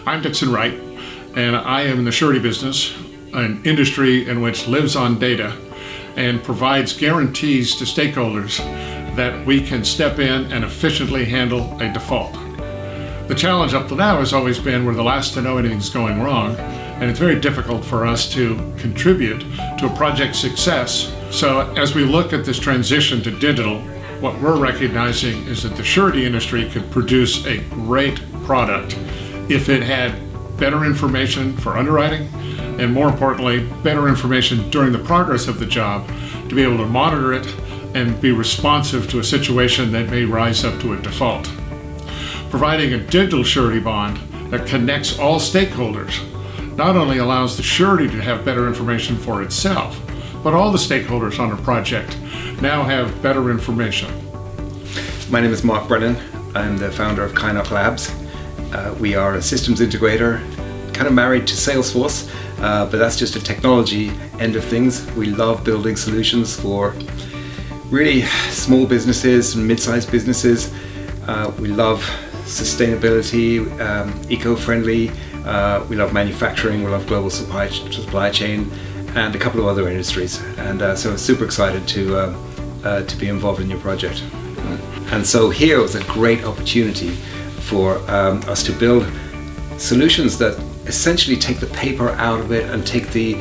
I'm Dixon Wright, and I am in the surety business, an industry in which lives on data and provides guarantees to stakeholders that we can step in and efficiently handle a default. The challenge up to now has always been we're the last to know anything's going wrong, and it's very difficult for us to contribute to a project's success. So as we look at this transition to digital, what we're recognizing is that the surety industry could produce a great product if it had better information for underwriting, and more importantly, better information during the progress of the job to be able to monitor it and be responsive to a situation that may rise up to a default. Providing a digital surety bond that connects all stakeholders not only allows the surety to have better information for itself, but all the stakeholders on a project now have better information. My name is Mark Brennan. I'm the founder of Kynoch Labs. We are a systems integrator, kind of married to Salesforce, but that's just a technology end of things. We love building solutions for really small businesses and mid-sized businesses. We love sustainability, eco-friendly. We love manufacturing. We love global supply chain, and a couple of other industries. And so I'm super excited to be involved in your project. And so here was a great opportunity for us to build solutions that essentially take the paper out of it and take the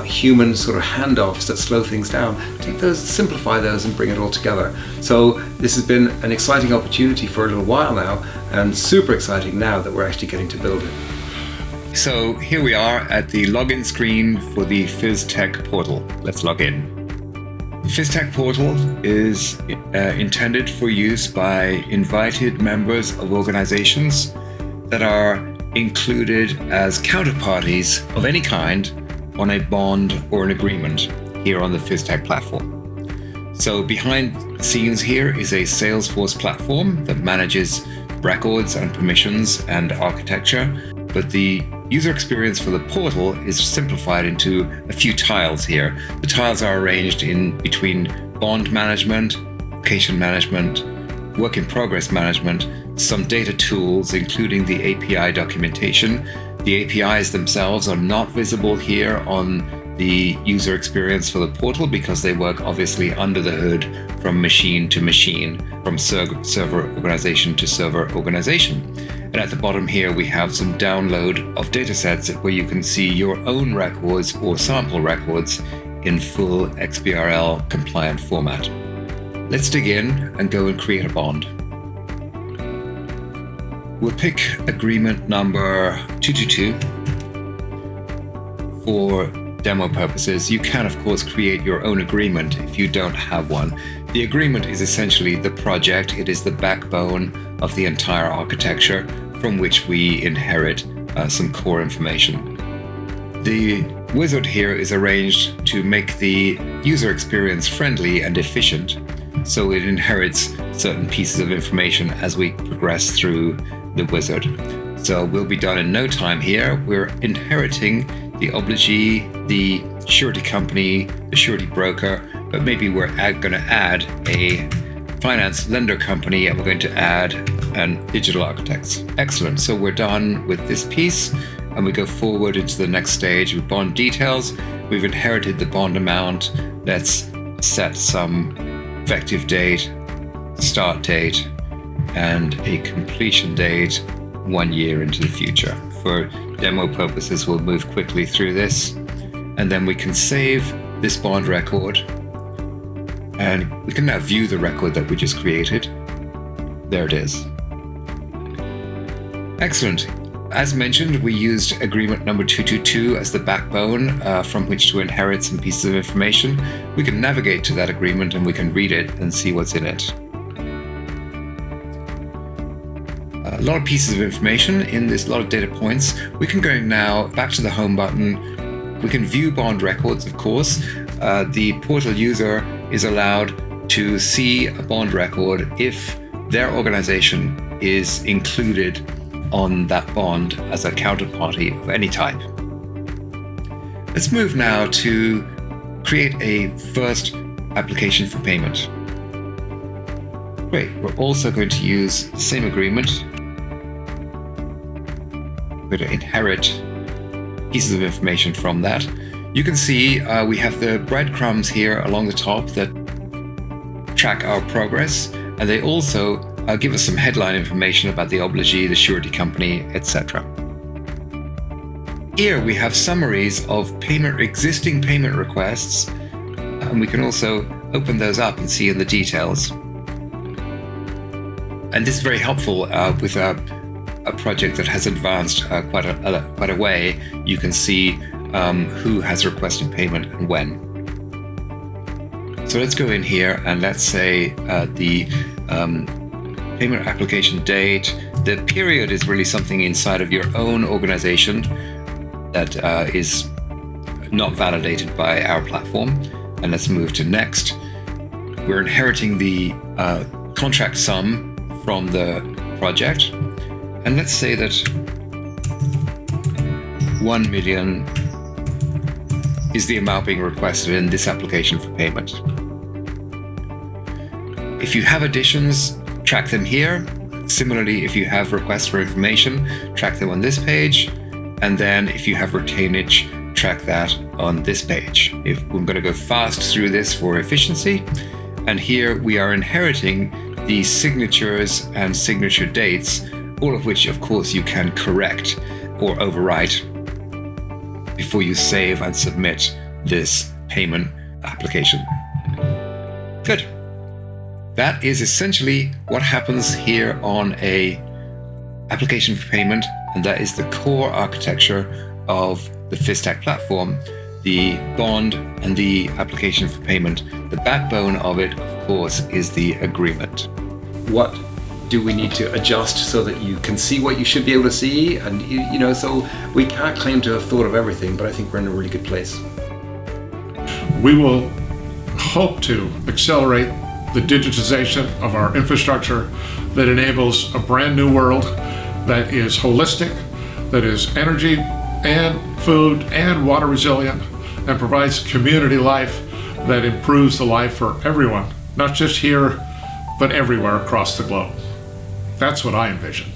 human sort of handoffs that slow things down, take those, simplify those, and bring it all together. So this has been an exciting opportunity for a little while now, and super exciting now that we're actually getting to build it. So here we are at the login screen for the FISTech portal. Let's log in. The FISTech portal is intended for use by invited members of organizations that are included as counterparties of any kind on a bond or an agreement here on the FISTech platform. So behind the scenes here is a Salesforce platform that manages records and permissions and architecture, but the user experience for the portal is simplified into a few tiles here. The tiles are arranged in between bond management, application management, work in progress management, some data tools, including the API documentation. The APIs themselves are not visible here on the user experience for the portal because they work obviously under the hood from machine to machine, from server organization to server organization. And at the bottom here, we have some download of datasets where you can see your own records or sample records in full XBRL compliant format. Let's dig in and go and create a bond. We'll pick agreement number 222 for demo purposes. You can, of course, create your own agreement if you don't have one. The agreement is essentially the project. It is the backbone of the entire architecture from which we inherit some core information. The wizard here is arranged to make the user experience friendly and efficient, so it inherits certain pieces of information as we progress through the wizard. So we'll be done in no time here. We're inheriting the obligee, the surety company, the surety broker, but maybe we're going to add a finance lender company, and we're going to add an digital architects. Excellent. So we're done with this piece, and we go forward into the next stage with bond details. We've inherited the bond amount. Let's set some effective date, start date, and a completion date 1 year into the future. For demo purposes, we'll move quickly through this, and then we can save this bond record, and we can now view the record that we just created. There it is. Excellent. As mentioned, we used agreement number 222 as the backbone from which to inherit some pieces of information. We can navigate to that agreement and we can read it and see what's in it. A lot of pieces of information in this, a lot of data points. We can go now back to the home button. We can view bond records, of course. The portal user is allowed to see a bond record if their organization is included on that bond as a counterparty of any type. Let's move now to create a first application for payment. Great, we're also going to use the same agreement we're going to inherit pieces of information from that. You can see we have the breadcrumbs here along the top that track our progress, and they also give us some headline information about the obligee, the surety company, etc. Here we have summaries of existing payment requests, and we can also open those up and see in the details. And this is very helpful with a project that has advanced quite a way. You can see who has requested payment and when. So let's go in here and let's say the payment application date. The period is really something inside of your own organization that is not validated by our platform. And let's move to next. We're inheriting the contract sum from the project. And let's say that 1 million is the amount being requested in this application for payment. If you have additions, track them here. Similarly, if you have requests for information, track them on this page. And then if you have retainage, track that on this page. If I'm going to go fast through this for efficiency. And here we are inheriting the signatures and signature dates, all of which, of course, you can correct or overwrite before you save and submit this payment application. Good. That is essentially what happens here on a application for payment, and that is the core architecture of the FISTech platform, the bond and the application for payment. The backbone of it, of course, is the agreement. What do we need to adjust so that you can see what you should be able to see? And so we can't claim to have thought of everything, but I think we're in a really good place. We will hope to accelerate the digitization of our infrastructure that enables a brand new world that is holistic, that is energy and food and water resilient, and provides community life that improves the life for everyone, not just here, but everywhere across the globe. That's what I envision.